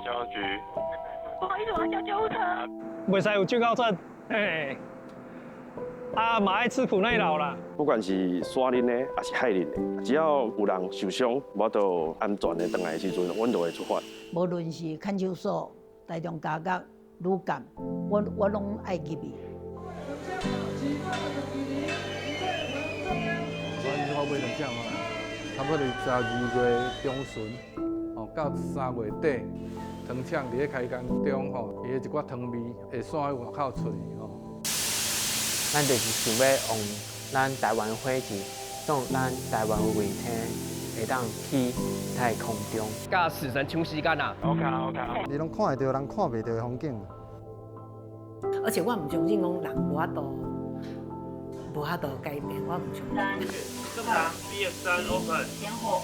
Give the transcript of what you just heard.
消防局。不好意思，我要叫救护车。袂使有酒高症，嘿，嘛爱吃苦耐劳啦。不管是耍恁的，还是害恁的，只要有人受伤，我都安全的回来的时阵，阮就会出发。无论是看守所、台中家监、旅监，我拢爱入去。阮是我买两箱啊，差不多12月中旬，到3月底，糖厂伫咧开工中伊的一寡糖味会散去外口出去咱就是想要用咱台湾火箭，用咱台湾卫星，会当去太空中，甲死神抢时间啊 OK。你拢看会到人看袂到的风景。而且我唔相信讲人无法度改变，我唔相信。正常，1、2、3 ，open。点火。